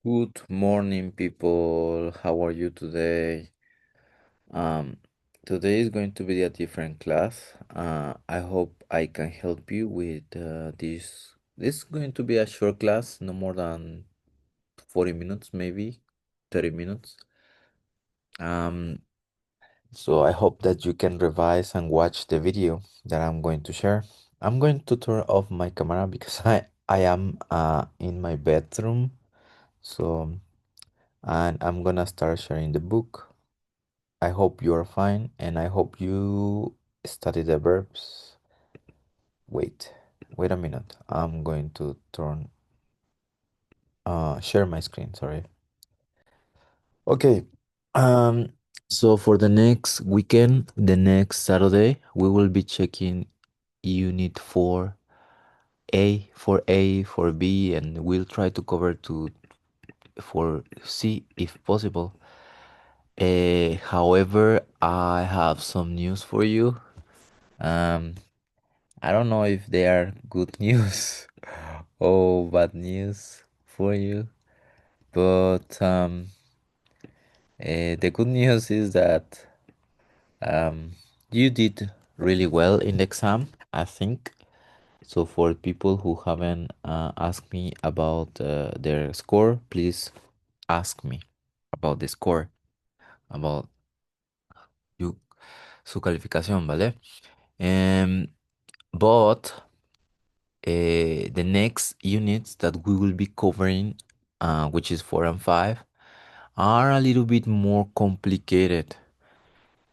Good morning, people. How are you today? Um, Today is going to be a different class. I hope I can help you with this. This is going to be a short class, no more than 40 minutes, maybe 30 minutes. Um, so I hope that you can revise and watch the video that I'm going to share. I'm going to turn off my camera because I am in my bedroom. So and I'm gonna start sharing the book. I hope you are fine and I hope you study the verbs. Wait, wait a minute. I'm going to share my screen, sorry. Okay. Um so for the next weekend, the next Saturday, we will be checking unit 4A, for B, and we'll try to cover to for C if possible. However, I have some news for you. Um, I don't know if they are good news or bad news for you, but the good news is that um, you did really well in the exam, I think. So for people who haven't asked me about their score, please ask me about the score, about you, su calificación, ¿vale? But the next units that we will be covering, which is 4 and 5, are a little bit more complicated.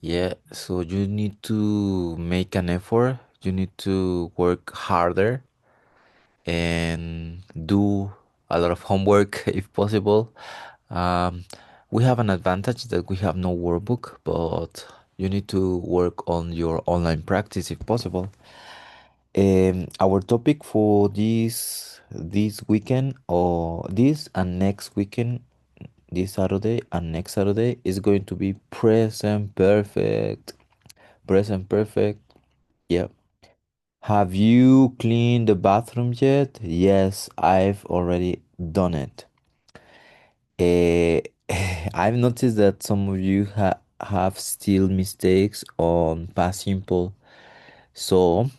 Yeah, so you need to make an effort, you need to work harder and do a lot of homework if possible. Um, we have an advantage that we have no workbook, but you need to work on your online practice if possible. Our topic for this weekend or this and next weekend, this Saturday and next Saturday is going to be present perfect. Present perfect. Yeah. Have you cleaned the bathroom yet? Yes, I've already done it. Uh, I've noticed that some of you have still mistakes on past simple. So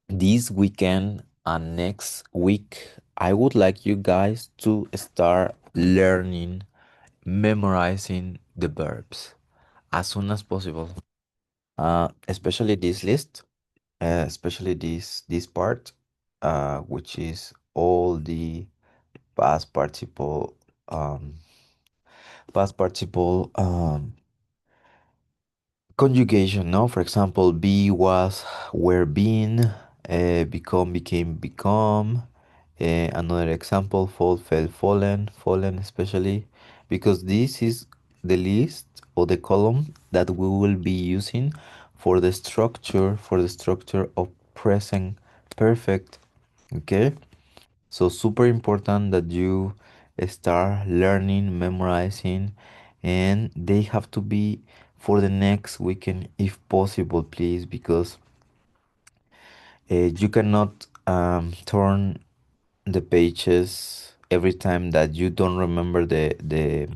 this weekend and next week, I would like you guys to start learning, memorizing the verbs as soon as possible. Especially this list, especially this part, which is all the past participle, um, past participle conjugation. No, for example, be, was, were, been, become, became, become. Another example, fall, fell, fallen, fallen, especially because this is the list or the column that we will be using for the structure of present perfect. Okay, so super important that you start learning, memorizing, and they have to be for the next weekend if possible, please, because you cannot turn the pages every time that you don't remember the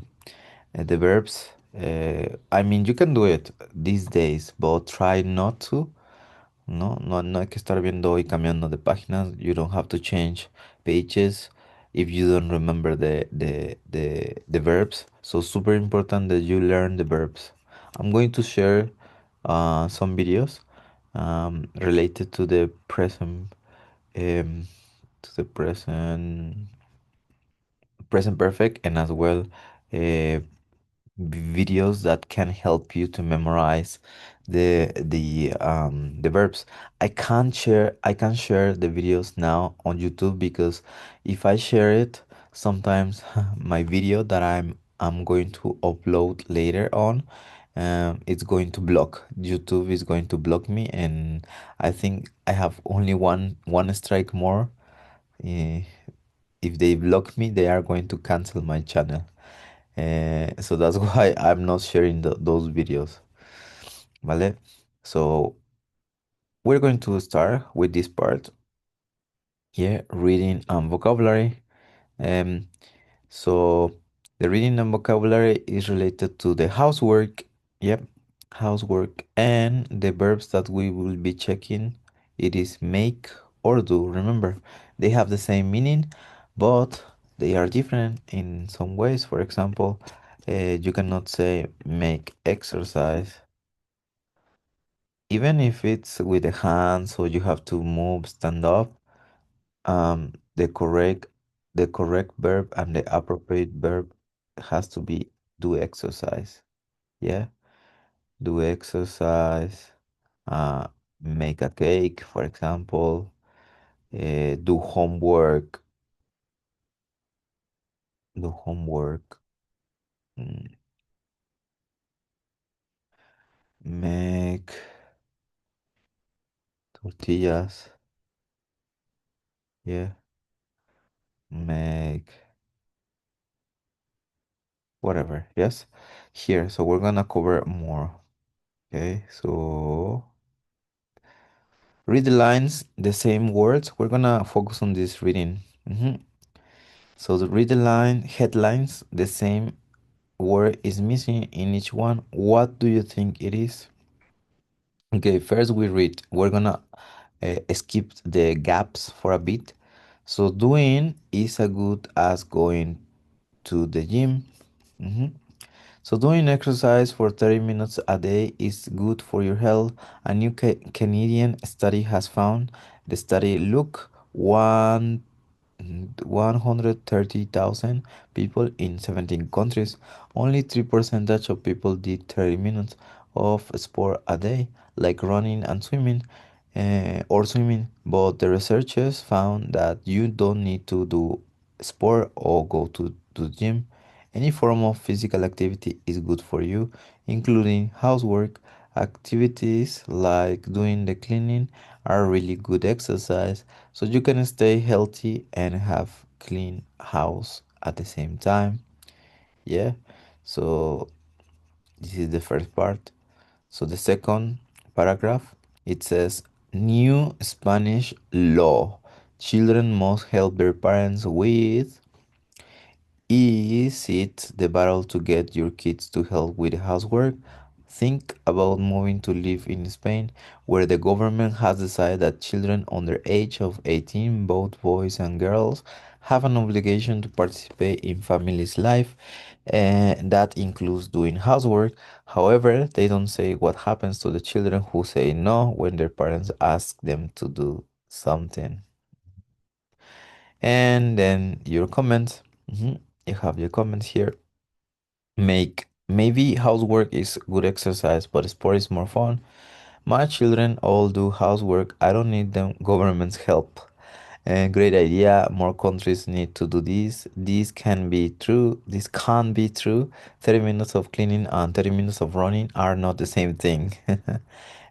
verbs. I mean, you can do it these days, but try not to. No, no hay que estar viendo y cambiando de páginas. You don't have to change pages if you don't remember the verbs. So super important that you learn the verbs. I'm going to share some videos related um, to the present perfect, and as well uh, videos that can help you to memorize the verbs. I can share the videos now on YouTube because if I share it, sometimes my video that I'm going to upload later on, it's going to block. YouTube is going to block me, and I think I have only one strike more. uh, if they block me, they are going to cancel my channel. So that's why I'm not sharing those videos. ¿Vale? So we're going to start with this part here, reading and vocabulary. Um, So the reading and vocabulary is related to the housework. Yep, housework and the verbs that we will be checking. It is make or do. Remember, they have the same meaning, but they are different in some ways. For example, you cannot say make exercise, even if it's with the hands, so you have to move, stand up. The correct verb and the appropriate verb has to be do exercise. Yeah, do exercise. Uh, make a cake, for example. Do homework. Do homework. mm, Make tortillas. Yeah, make whatever. Yes, here. So we're gonna cover more. Okay, so read the lines, the same words. We're gonna focus on this reading. So the read the line headlines, the same word is missing in each one. What do you think it is? Okay, first we read. We're gonna skip the gaps for a bit. So doing is as good as going to the gym. Mhm. So doing exercise for 30 minutes a day is good for your health. A new Canadian study has found the study look 130,000 people in 17 countries. Only 3% of people did 30 minutes of sport a day, like running and swimming, or swimming. But the researchers found that you don't need to do sport or go to the gym. Any form of physical activity is good for you, including housework. Activities like doing the cleaning are really good exercise, so you can stay healthy and have clean house at the same time. Yeah. So this is the first part. So the second paragraph, it says new Spanish law. Children must help their parents with. Is it the battle to get your kids to help with housework? Think about moving to live in Spain, where the government has decided that children under age of 18, both boys and girls, have an obligation to participate in family's life, and that includes doing housework. However, they don't say what happens to the children who say no when their parents ask them to do something. And then your comments. You have your comments here. Make maybe housework is good exercise, but sport is more fun. My children all do housework. I don't need them government's help. Great idea. More countries need to do this. This can be true. This can't be true. 30 minutes of cleaning and 30 minutes of running are not the same thing.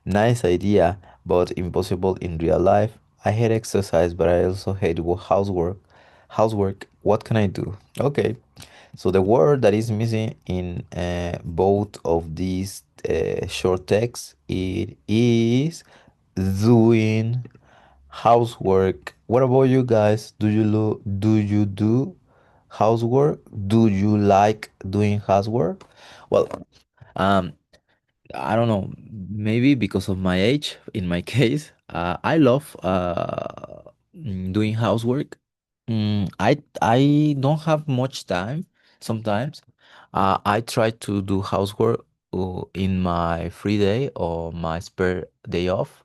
Nice idea, but impossible in real life. I hate exercise, but I also hate housework. Housework. What can I do? Okay. So the word that is missing in both of these short texts, it is doing housework. What about you guys? Do you do housework? Do you like doing housework? Well, um, I don't know, maybe because of my age, in my case, I love doing housework. I don't have much time sometimes. I try to do housework in my free day or my spare day off,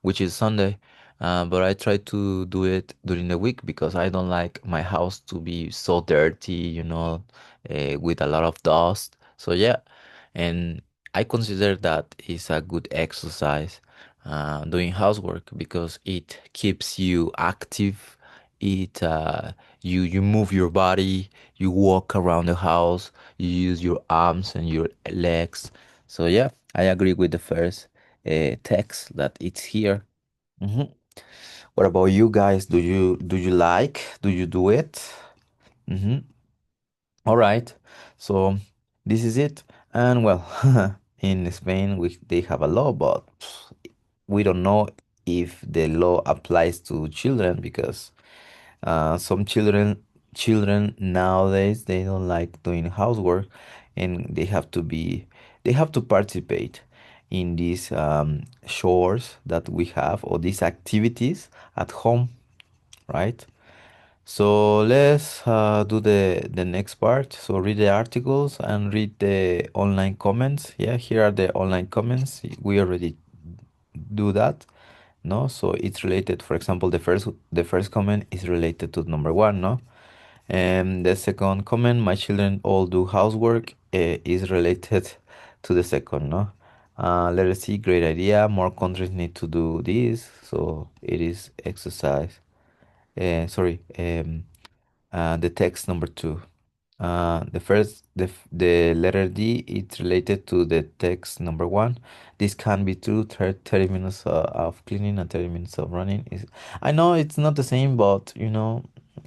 which is Sunday. But I try to do it during the week because I don't like my house to be so dirty, with a lot of dust. So yeah, and I consider that is a good exercise, doing housework because it keeps you active. You move your body, you walk around the house, you use your arms and your legs. So yeah, I agree with the first text that it's here. hmm What about you guys? Do you do it? hmm All right. So this is it. And well, in Spain, they have a law, but we don't know if the law applies to children because some children children nowadays they don't like doing housework, and they have to participate in these chores that we have, or these activities at home, right? So let's do the next part. So read the articles and read the online comments. Yeah, here are the online comments. We already do that. No, so it's related. For example, the first comment is related to number one. No, and the second comment, my children all do housework, is related to the second. No, let us see. Great idea. More countries need to do this. So it is exercise. Sorry. The text number two. The letter D is related to the text number one. This can be true. 30 minutes of cleaning and 30 minutes of running is. I know it's not the same, but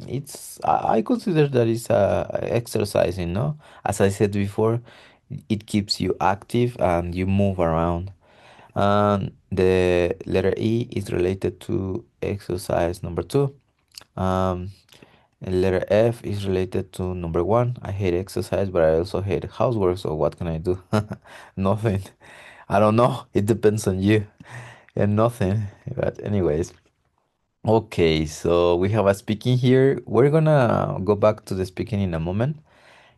it's. I consider that it's exercising. No, as I said before, it keeps you active and you move around. And the letter E is related to exercise number two. Um, and letter F is related to number one. I hate exercise, but I also hate housework. So what can I do? Nothing. I don't know. It depends on you. And nothing. But anyways, okay. So we have a speaking here. We're gonna go back to the speaking in a moment.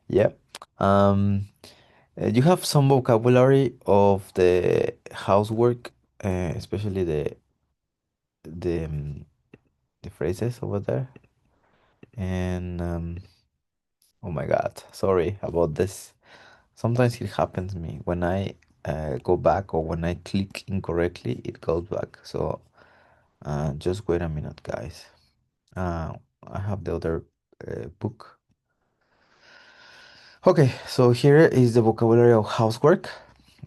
Yeah. Um, you have some vocabulary of the housework, especially the the phrases over there. And oh my God, sorry about this. Sometimes it happens to me when I go back, or when I click incorrectly, it goes back. So just wait a minute, guys. Uh, I have the other book. Okay, so here is the vocabulary of housework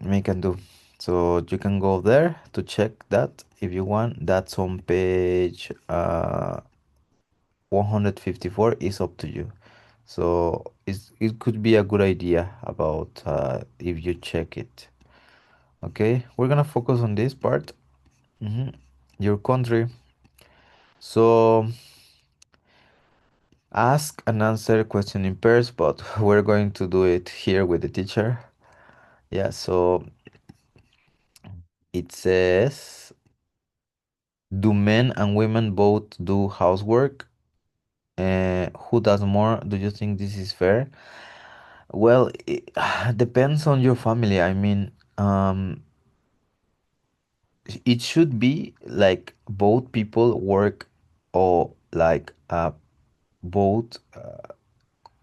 we can do. So you can go there to check that if you want. That's on page 154. Is up to you. So it could be a good idea about if you check it. Okay, we're gonna focus on this part. Your country. So ask and answer question in pairs, but we're going to do it here with the teacher. Yeah, so it says, do men and women both do housework? Who does more? Do you think this is fair? Well, it depends on your family. I mean, it should be like both people work, or like both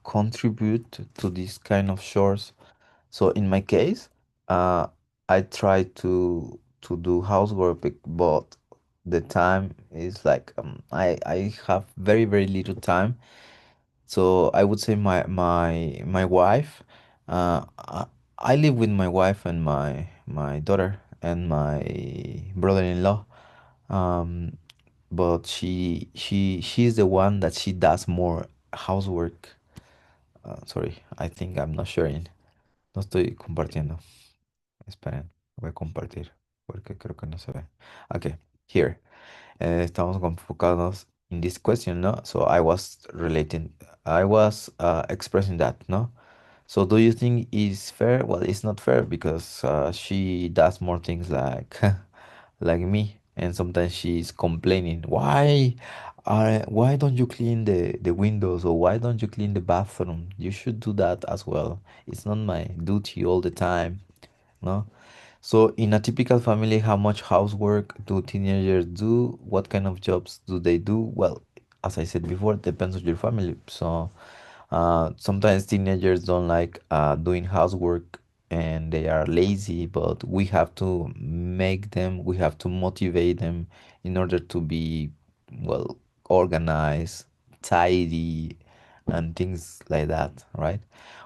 contribute to this kind of chores. So in my case, I try to do housework, but the time is like I have very very little time. So I would say my wife, I live with my wife and my daughter and my brother-in-law. Um, but she's the one that she does more housework. Sorry, I think I'm not sharing. No estoy compartiendo. Esperen, voy a compartir porque creo que no se ve. Okay, here. Estamos enfocados in this question, no? So I was expressing that, no? So do you think it's fair? Well, it's not fair because she does more things like like me, and sometimes she's complaining, why don't you clean the windows, or why don't you clean the bathroom? You should do that as well. It's not my duty all the time, no? So in a typical family, how much housework do teenagers do? What kind of jobs do they do? Well, as I said before, it depends on your family. So sometimes teenagers don't like doing housework, and they are lazy, but we have to make them, we have to motivate them in order to be, well, organized, tidy, and things like that, right?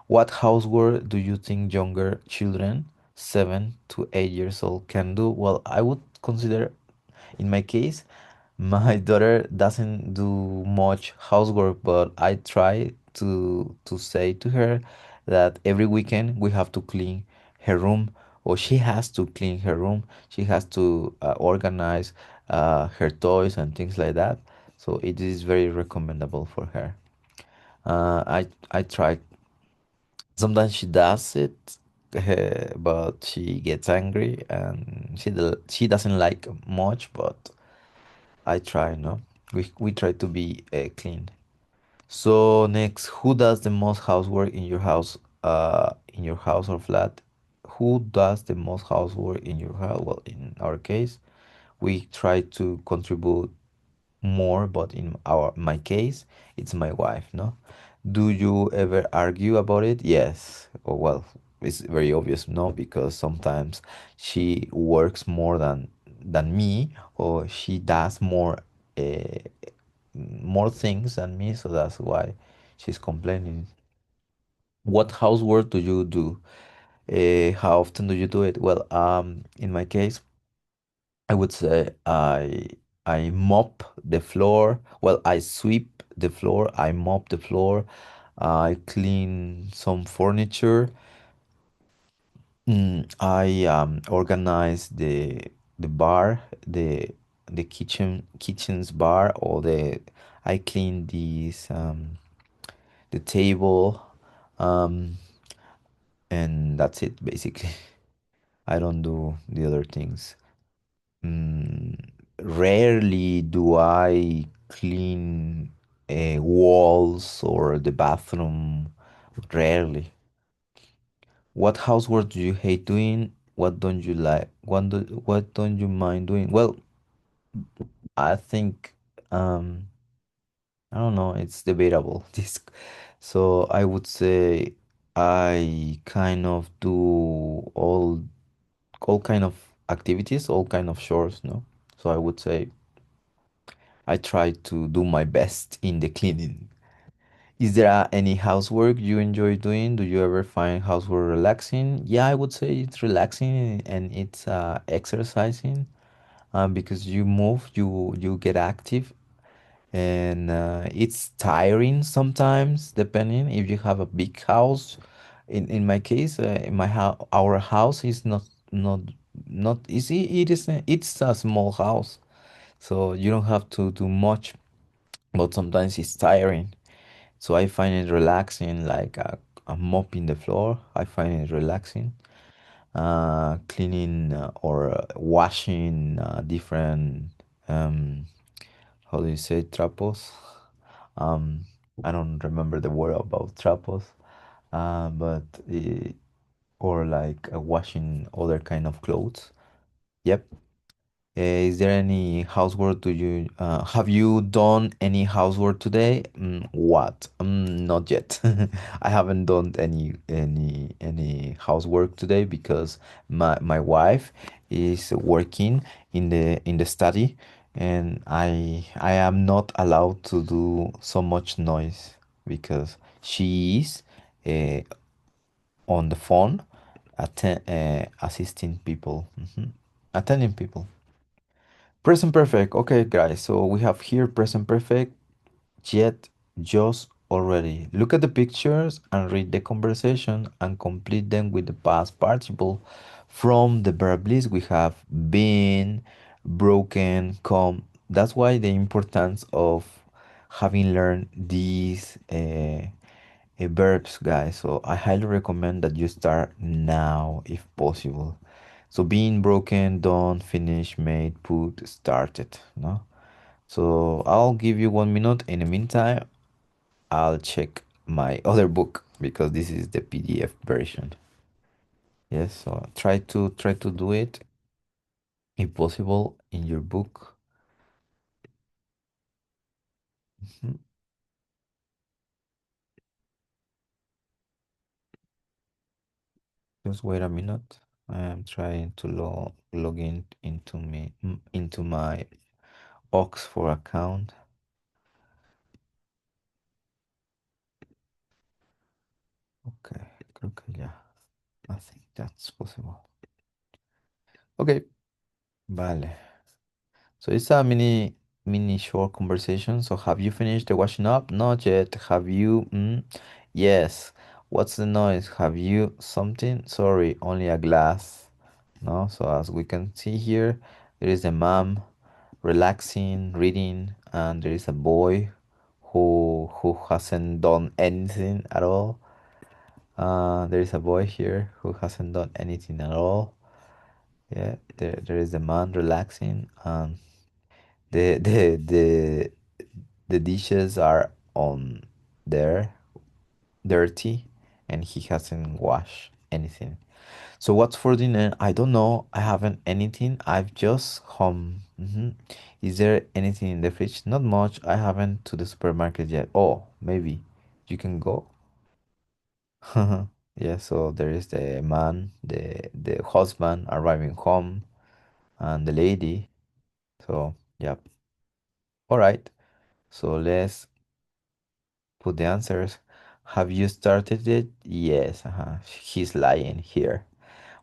What housework do you think younger children, 7 to 8 years old, can do? Well, I would consider, in my case, my daughter doesn't do much housework, but I try to say to her that every weekend we have to clean her room, or she has to clean her room. She has to organize her toys and things like that. So it is very recommendable for her. I try. Sometimes she does it, but she gets angry and she doesn't like much. But I try. No, we try to be clean. So next, who does the most housework in your house? In your house or flat? Who does the most housework in your house? Well, in our case, we try to contribute more, but in our my case, it's my wife, no? Do you ever argue about it? Yes. Oh, well, it's very obvious, no, because sometimes she works more than me, or she does more things than me, so that's why she's complaining. What housework do you do? How often do you do it? Well, in my case, I would say I mop the floor. Well, I sweep the floor, I mop the floor, I clean some furniture. I organize the bar, the kitchen's bar, or the I clean the table, um, and that's it basically. I don't do the other things. Mm, Rarely do I clean walls or the bathroom. Rarely. What housework do you hate doing? What don't you like? What don't you mind doing? Well, I think I don't know, it's debatable. This, so I would say I kind of do all kind of activities, all kind of chores, no? So I would say I try to do my best in the cleaning. Is there any housework you enjoy doing? Do you ever find housework relaxing? Yeah, I would say it's relaxing and it's exercising because you move, you get active, and it's tiring sometimes depending if you have a big house. In my case, in my house, our house is not not easy. It's a small house, so you don't have to do much, but sometimes it's tiring. So I find it relaxing, like mopping the floor. I find it relaxing. Cleaning or washing different, um, how do you say, trapos? Um, I don't remember the word about trapos, but or like washing other kind of clothes. Yep. Is there any housework do you have you done any housework today? What? Not yet. I haven't done any housework today because my wife is working in the study, and I am not allowed to do so much noise because she is uh, on the phone assisting people, attending people. Present perfect. Okay, guys. So we have here present perfect, yet, just, already. Look at the pictures and read the conversation and complete them with the past participle. From the verb list, we have been, broken, come. That's why the importance of having learned these verbs, guys. So I highly recommend that you start now if possible. So being broken, done, finished, made, put, started. No. So I'll give you 1 minute. In the meantime, I'll check my other book because this is the PDF version. Yes. So try to do it if possible in your book. Mhm. Just wait a minute. I am trying to log in into my Oxford account. Okay, creo que ya. I think that's possible. Okay, vale. So it's a mini short conversation. So have you finished the washing up? Not yet. Have you? Yes. What's the noise? Have you something? Sorry, only a glass. No. So as we can see here, there is a mom relaxing, reading, and there is a boy who hasn't done anything at all. There is a boy here who hasn't done anything at all. Yeah, there is a man relaxing. The the dishes are on there dirty, and he hasn't washed anything. So what's for dinner? I don't know. I haven't anything. I've just home. Is there anything in the fridge? Not much. I haven't to the supermarket yet. Oh, maybe you can go. Yeah, so there is the man, the husband arriving home, and the lady. So, yep. All right. So let's put the answers. Have you started it? Yes. He's lying here.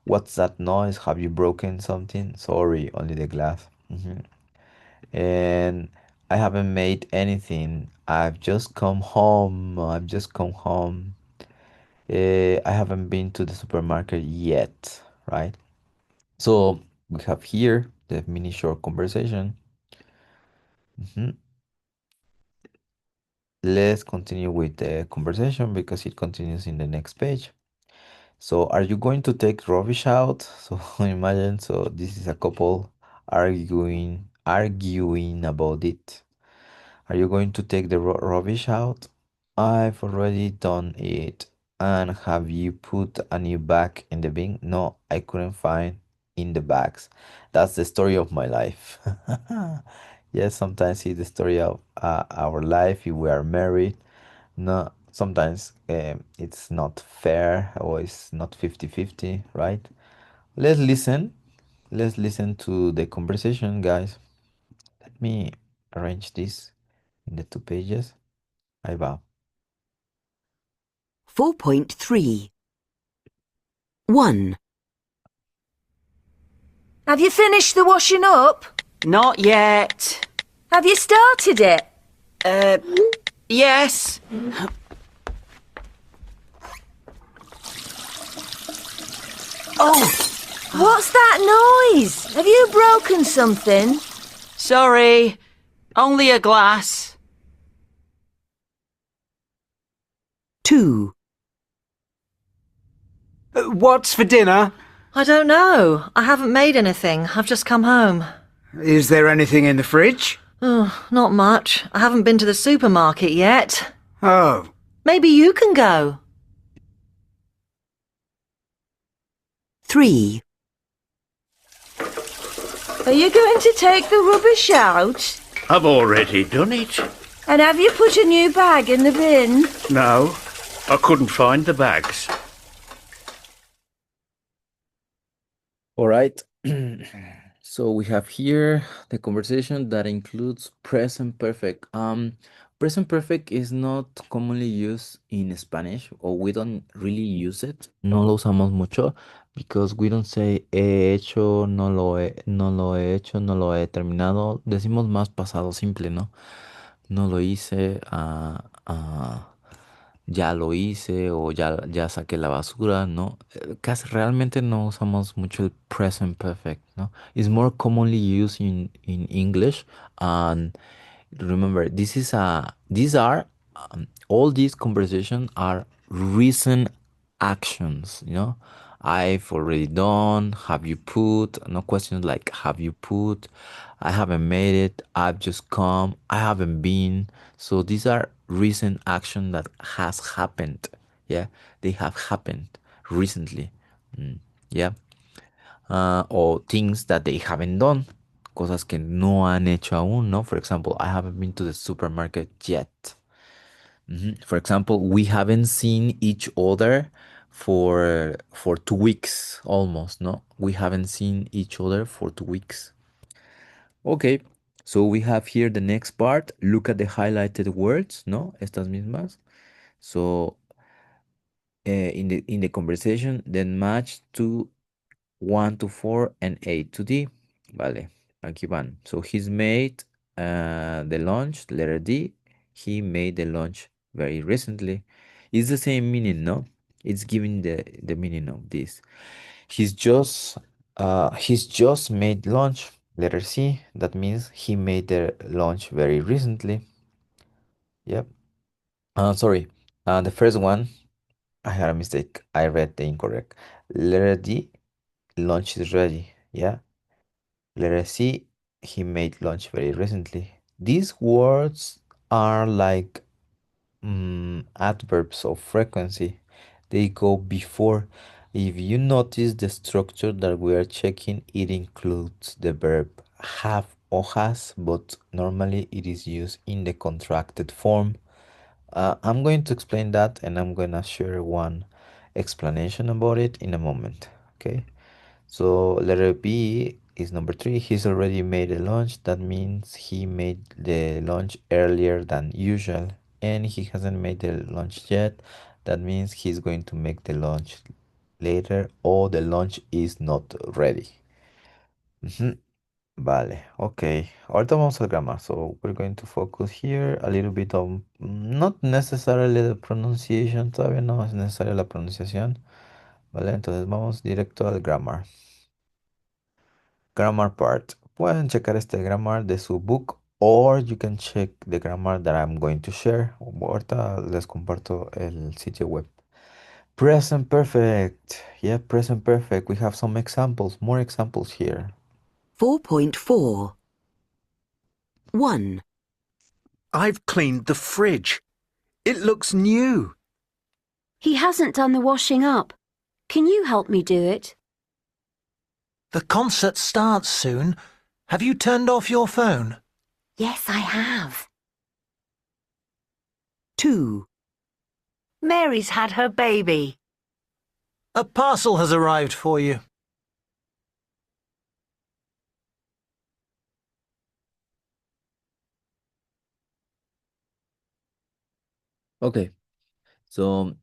What's that noise? Have you broken something? Sorry, only the glass. And I haven't made anything. I've just come home. I've just come home. I haven't been to the supermarket yet, right? So we have here the mini short conversation. Mhm. Let's continue with the conversation because it continues in the next page. So, are you going to take rubbish out? So, imagine, so this is a couple arguing about it. Are you going to take the rubbish out? I've already done it. And have you put a new bag in the bin? No, I couldn't find in the bags. That's the story of my life. Yes, sometimes it's the story of our life if we are married. No, sometimes it's not fair or it's not 50-50, right? Let's listen. Let's listen to the conversation, guys. Let me arrange this in the two pages. Ahí va. 4.3. 1. Have you finished the washing up? Not yet. Have you started it? Yes. Oh, What's that noise? Have you broken something? sorry. Only a glass. 2. What's for dinner? I don't know. I haven't made anything. I've just come home. Is there anything in the fridge? Oh, not much. I haven't been to the supermarket yet. Oh, Maybe you can go. 3. Are you going to take the rubbish out? I've already done it. And have you put a new bag in the bin? No, I couldn't find the bags. All right. So we have here the conversation that includes present perfect. Present perfect is not commonly used in Spanish, or we don't really use it. No lo usamos mucho because we don't say he hecho, no lo he hecho, no lo he terminado. Decimos más pasado simple, ¿no? No lo hice, ya lo hice o ya saqué la basura, ¿no? Casi realmente no usamos mucho el present perfect, ¿no? It's more commonly used in English. And remember, these are all these conversations are recent actions, you know. I've already done, have you put, no questions like have you put, I haven't made it, I've just come, I haven't been. So these are recent action that has happened. Yeah, they have happened recently. Yeah. Or things that they haven't done. Cosas que no han hecho aún, ¿no? For example, I haven't been to the supermarket yet. For example, we haven't seen each other for 2 weeks almost, no? We haven't seen each other for 2 weeks. Okay, so we have here the next part. Look at the highlighted words, no? Estas mismas. So in the conversation, then match to 1 to 4 and 8 to D. Vale, aquí van. So he's made the lunch, letter D. He made the lunch very recently. It's the same meaning, no? It's giving the meaning of this. He's just made lunch, letter C. That means he made the lunch very recently. Yep. Sorry. The first one, I had a mistake. I read the incorrect. Letter D, lunch is ready. Yeah. Letter C, he made lunch very recently. These words are like adverbs of frequency. They go before. If you notice the structure that we are checking, it includes the verb have or has, but normally it is used in the contracted form. I'm going to explain that and I'm going to share one explanation about it in a moment. Okay. So letter B is number three. He's already made a lunch. That means he made the lunch earlier than usual. And he hasn't made the lunch yet. That means he's going to make the lunch later or the lunch is not ready. Ujú. Vale, ok. Ahorita vamos al grammar. So we're going to focus here a little bit on not necessarily the pronunciation. Todavía no es necesaria la pronunciación. Vale, entonces vamos directo al grammar. Grammar part. Pueden checar este grammar de su book or you can check the grammar that I'm going to share. Ahorita les comparto el sitio web. Present perfect. Yeah, present perfect. We have some examples, more examples here. 4.4. 1. I've cleaned the fridge. It looks new. He hasn't done the washing up. Can you help me do it? The concert starts soon. Have you turned off your phone? Yes, I have. 2. Mary's had her baby. A parcel has arrived for you. Okay, so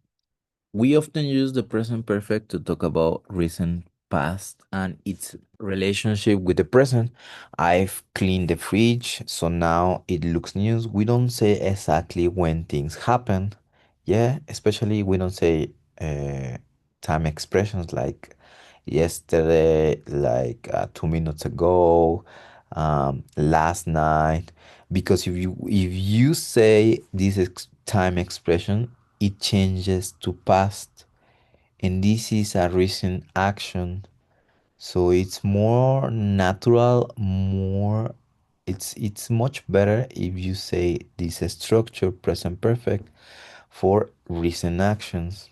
we often use the present perfect to talk about recent past and its relationship with the present. I've cleaned the fridge, so now it looks new. We don't say exactly when things happen. Yeah, especially we don't say time expressions like yesterday, like 2 minutes ago, last night. Because if you say this time expression, it changes to past, and this is a recent action, so it's more natural, more it's much better if you say this structure present perfect for recent actions.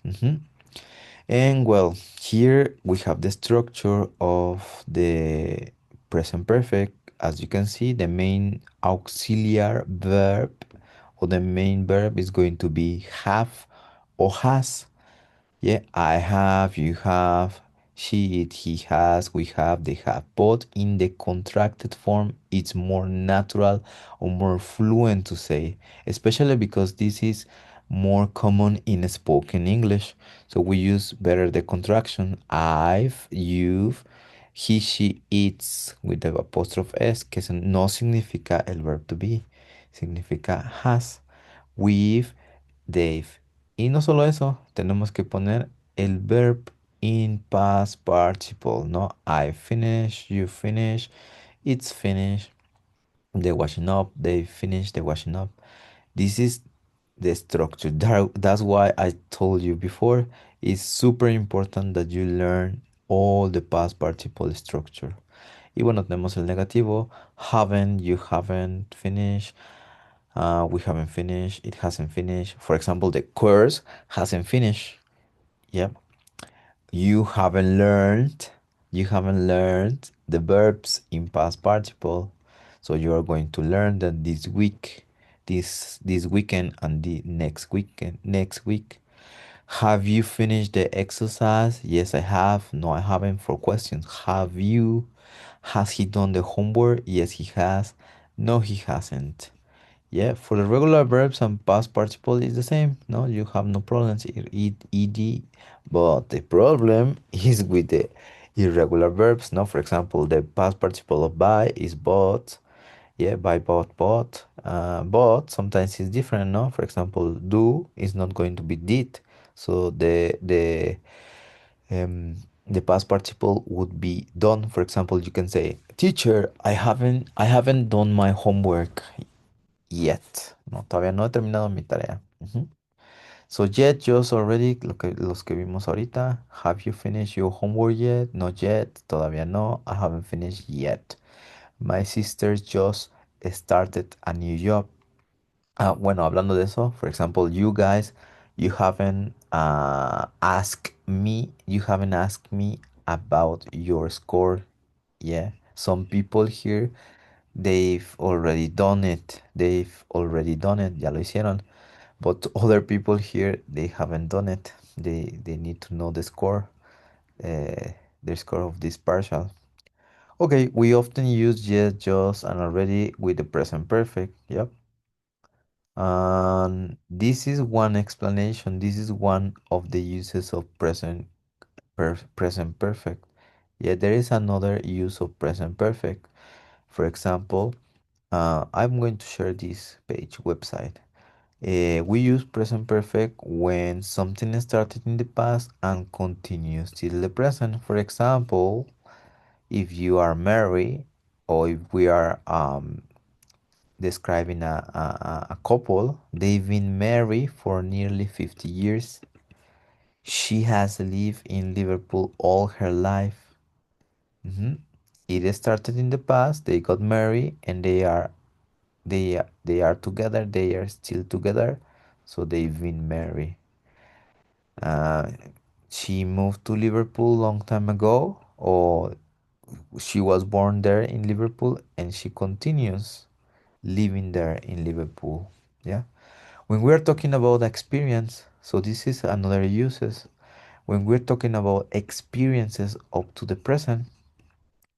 And well, here we have the structure of the present perfect. As you can see, the main auxiliary verb or the main verb is going to be have or has. Yeah, I have, you have, she, it, he has, we have, they have. But in the contracted form, it's more natural or more fluent to say, especially because this is more common in spoken English. So we use better the contraction I've, you've, he, she, it's with the apostrophe s, que no significa el verb to be, significa has, we've, they've. Y no solo eso, tenemos que poner el verb in past participle, ¿no? I finish, you finish, it's finished, the washing up, they finish the washing up. This is the structure. That's why I told you before, it's super important that you learn all the past participle structure. Y bueno, tenemos el negativo, haven't, you haven't finished, we haven't finished, it hasn't finished. For example, the course hasn't finished. Yep. You haven't learned, you haven't learned the verbs in past participle. So you are going to learn that this week, this weekend and the next week. Have you finished the exercise? Yes, I have. No, I haven't. For questions, have you? Has he done the homework? Yes, he has. No, he hasn't. Yeah, for the regular verbs and past participle is the same. No, you have no problems. Ed, but the problem is with the irregular verbs. No, for example, the past participle of buy is bought. Yeah, buy, bought. But sometimes it's different. No, for example, do is not going to be did. So um the past participle would be done. For example, you can say, teacher, I haven't done my homework yet. No, todavía no he terminado mi tarea. Ujú. So yet, just already, los que vimos ahorita. Have you finished your homework yet? Not yet. Todavía no. I haven't finished yet. My sister just started a new job. Bueno, hablando de eso, for example, you guys, you haven't asked me about your score. Yeah, some people here, they've already done it. They've already done it. Ya lo hicieron. But other people here, they haven't done it. They need to know uh, the score of this partial. Okay, we often use yet, just, and already with the present perfect. Yep. This is one explanation. This is one of the uses of present perfect. Yeah, there is another use of present perfect. For example, I'm going to share this page website. We use present perfect when something started in the past and continues till the present. For example, if you are married, or if we are describing a couple, they've been married for nearly 50 years. She has lived in Liverpool all her life. Mhm. It started in the past. They got married and they are together. They are still together, so they've been married. Uh, she moved to Liverpool long time ago, or she was born there in Liverpool, and she continues living there in Liverpool. Yeah. When we're talking about experience, so this is another uses. When we're talking about experiences up to the present,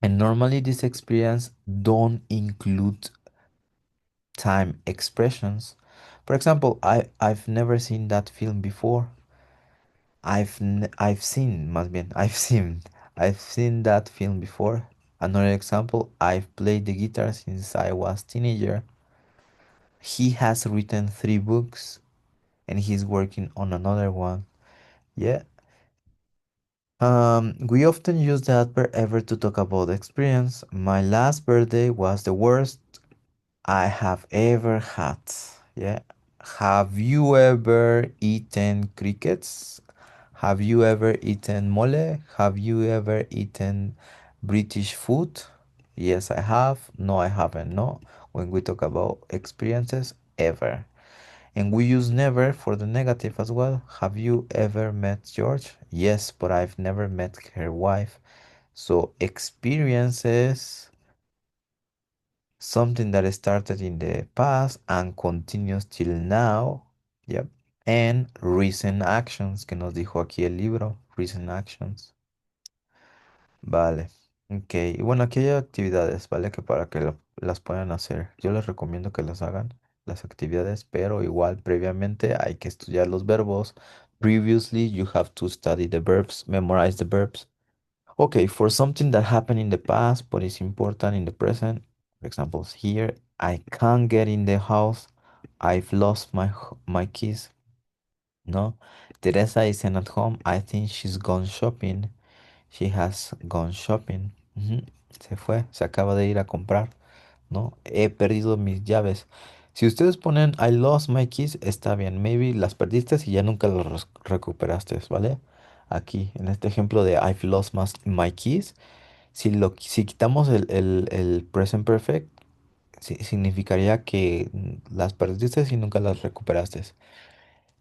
and normally this experience don't include time expressions. For example, I've never seen that film before. I've seen, más bien, I've seen that film before. Another example, I've played the guitar since I was teenager. He has written 3 books and he's working on another one. Yeah. We often use the adverb ever to talk about experience. My last birthday was the worst I have ever had. Yeah. Have you ever eaten crickets? Have you ever eaten mole? Have you ever eaten British food? Yes, I have. No, I haven't. No. When we talk about experiences, ever. And we use never for the negative as well. Have you ever met George? Yes, but I've never met her wife. So experiences, something that started in the past and continues till now. Yep. And recent actions, que nos dijo aquí el libro. Recent actions. Vale. Ok. Y bueno, aquí hay actividades, ¿vale? Que para que las puedan hacer. Yo les recomiendo que las hagan, las actividades, pero igual previamente hay que estudiar los verbos. Previously, you have to study the verbs, memorize the verbs. Okay, for something that happened in the past but is important in the present. For example, here, I can't get in the house. I've lost my keys. No, Teresa isn't at home. I think she's gone shopping. She has gone shopping. Ujú. Se fue, se acaba de ir a comprar, ¿no? He perdido mis llaves. Si ustedes ponen I lost my keys, está bien. Maybe las perdiste y ya nunca las recuperaste, ¿vale? Aquí, en este ejemplo de I've lost my keys, si quitamos el present perfect, significaría que las perdiste y nunca las recuperaste.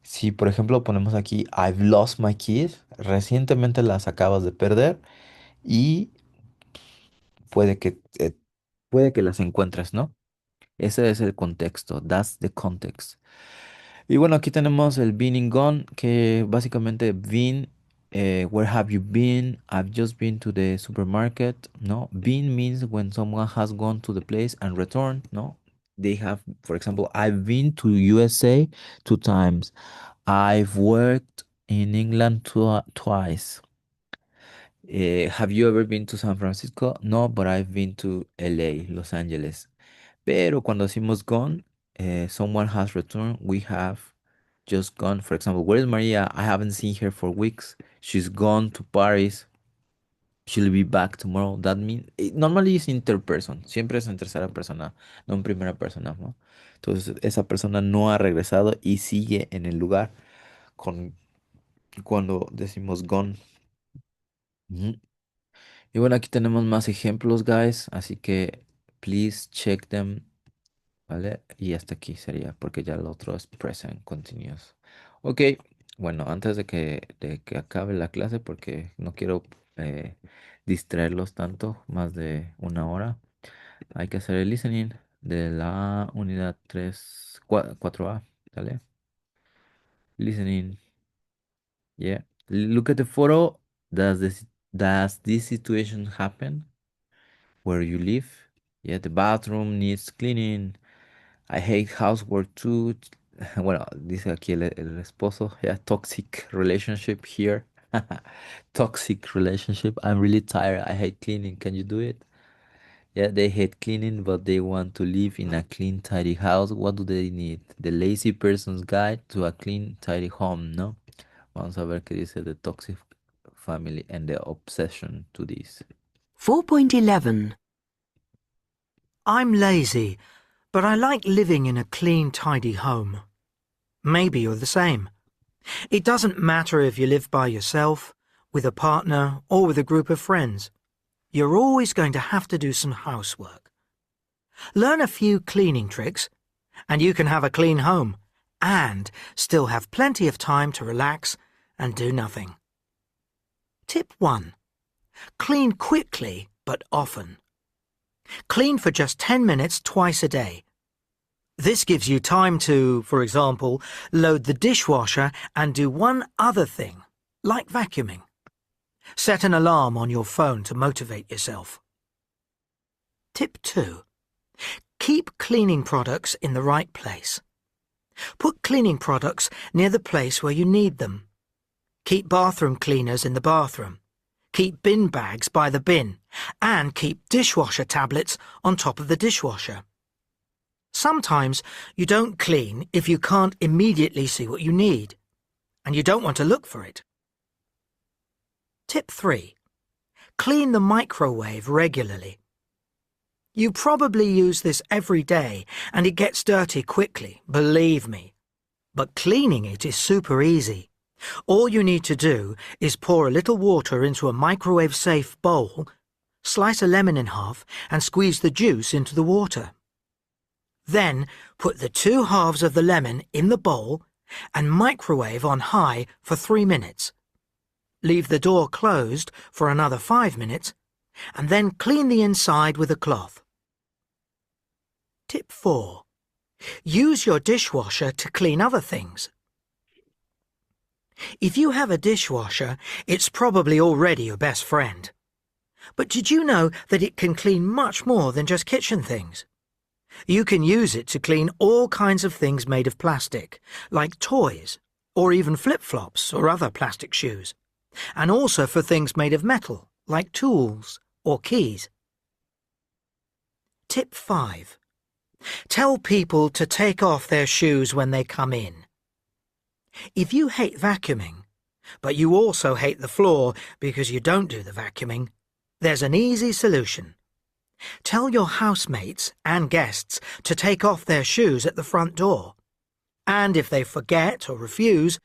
Si, por ejemplo, ponemos aquí I've lost my keys, recientemente las acabas de perder y puede que, eh, puede que las encuentres, ¿no? Ese es el contexto. That's the context. Y bueno, aquí tenemos el been and gone, que básicamente been, where have you been? I've just been to the supermarket, ¿no? Been means when someone has gone to the place and returned, ¿no? They have, for example, I've been to USA 2 times. I've worked in England twice. Have you ever been to San Francisco? No, but I've been to LA, Los Angeles. Pero cuando decimos gone, someone has returned, we have just gone. For example, where is Maria? I haven't seen her for weeks. She's gone to Paris. She'll be back tomorrow. That means normally it's in third person. Siempre es en tercera persona, no en primera persona, ¿no? Entonces esa persona no ha regresado y sigue en el lugar con cuando decimos gone. Ujú. Y bueno, aquí tenemos más ejemplos, guys. Así que please check them, ¿vale? Y hasta aquí sería, porque ya el otro es present continuous. Ok, bueno, antes de que acabe la clase, porque no quiero eh, distraerlos tanto, más de una hora, hay que hacer el listening de la unidad 4A, ¿vale? Listening, yeah. Look at the photo. Does this situation happen where you live? Yeah, the bathroom needs cleaning. I hate housework too. Bueno, dice aquí el esposo. Yeah, toxic relationship here. Toxic relationship. I'm really tired. I hate cleaning. Can you do it? Yeah, they hate cleaning, but they want to live in a clean, tidy house. What do they need? The lazy person's guide to a clean, tidy home, ¿no? Vamos a ver qué dice the toxic family and the obsession to this. 4.11. I'm lazy, but I like living in a clean, tidy home. Maybe you're the same. It doesn't matter if you live by yourself, with a partner, or with a group of friends. You're always going to have to do some housework. Learn a few cleaning tricks, and you can have a clean home, and still have plenty of time to relax and do nothing. Tip 1. Clean quickly but often. Clean for just 10 minutes twice a day. This gives you time to, for example, load the dishwasher and do one other thing, like vacuuming. Set an alarm on your phone to motivate yourself. Tip 2. Keep cleaning products in the right place. Put cleaning products near the place where you need them. Keep bathroom cleaners in the bathroom. Keep bin bags by the bin, and keep dishwasher tablets on top of the dishwasher. Sometimes you don't clean if you can't immediately see what you need, and you don't want to look for it. Tip 3. Clean the microwave regularly. You probably use this every day, and it gets dirty quickly, believe me. But cleaning it is super easy. All you need to do is pour a little water into a microwave-safe bowl, slice a lemon in half, and squeeze the juice into the water. Then put the 2 halves of the lemon in the bowl and microwave on high for 3 minutes. Leave the door closed for another 5 minutes, and then clean the inside with a cloth. Tip 4. Use your dishwasher to clean other things. If you have a dishwasher, it's probably already your best friend. But did you know that it can clean much more than just kitchen things? You can use it to clean all kinds of things made of plastic, like toys, or even flip-flops or other plastic shoes, and also for things made of metal, like tools or keys. Tip 5. Tell people to take off their shoes when they come in. If you hate vacuuming, but you also hate the floor because you don't do the vacuuming, there's an easy solution. Tell your housemates and guests to take off their shoes at the front door. And if they forget or refuse,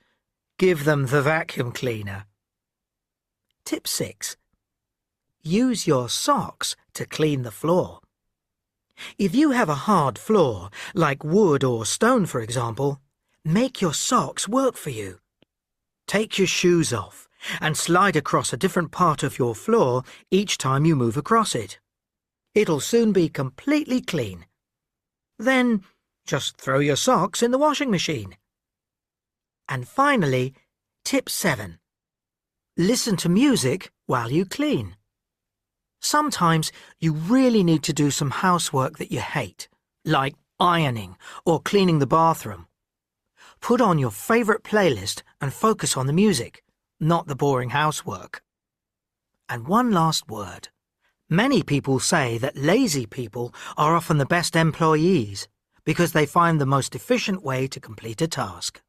give them the vacuum cleaner. Tip 6. Use your socks to clean the floor. If you have a hard floor, like wood or stone for example, make your socks work for you. Take your shoes off and slide across a different part of your floor each time you move across it. It'll soon be completely clean. Then just throw your socks in the washing machine. And finally, tip 7. Listen to music while you clean. Sometimes you really need to do some housework that you hate, like ironing or cleaning the bathroom. Put on your favourite playlist and focus on the music, not the boring housework. And one last word. Many people say that lazy people are often the best employees because they find the most efficient way to complete a task.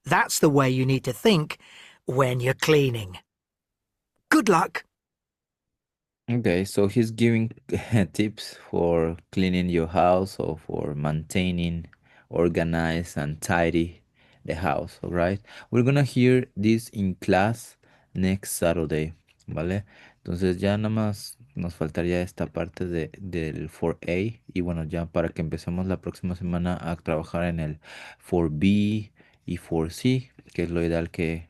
That's the way you need to think when you're cleaning. Good luck! Okay, so he's giving tips for cleaning your house or for maintaining, organize and tidy the house, all right? We're gonna hear this in class next Saturday, ¿vale? Entonces ya nada más nos faltaría esta parte del 4A y bueno, ya para que empecemos la próxima semana a trabajar en el 4B y 4C, que es lo ideal que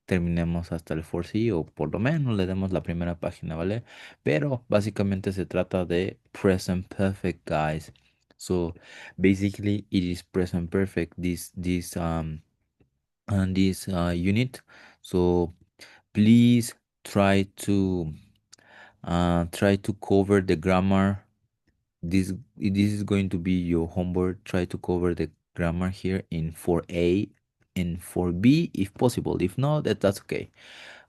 terminemos hasta el 4C o por lo menos le demos la primera página, ¿vale? Pero básicamente se trata de present perfect, guys. So basically, it is present perfect. This unit. So please try to cover the grammar. This is going to be your homework. Try to cover the grammar here in 4A and 4B if possible. If not, that's okay.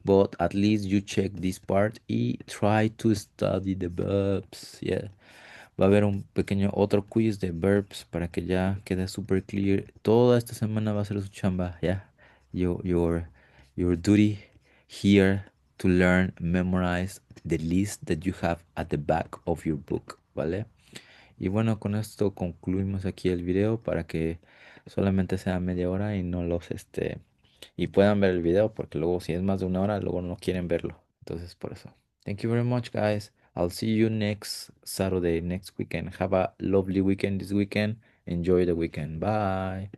But at least you check this part y try to study the verbs. Yeah. Va a haber un pequeño otro quiz de verbs para que ya quede super clear. Toda esta semana va a ser su chamba, yeah. Your your your duty here to learn, memorize the list that you have at the back of your book, ¿vale? Y bueno, con esto concluimos aquí el video para que solamente sea media hora y no y puedan ver el video porque luego si es más de una hora luego no quieren verlo. Entonces por eso. Thank you very much, guys. I'll see you next Saturday, next weekend. Have a lovely weekend this weekend. Enjoy the weekend. Bye.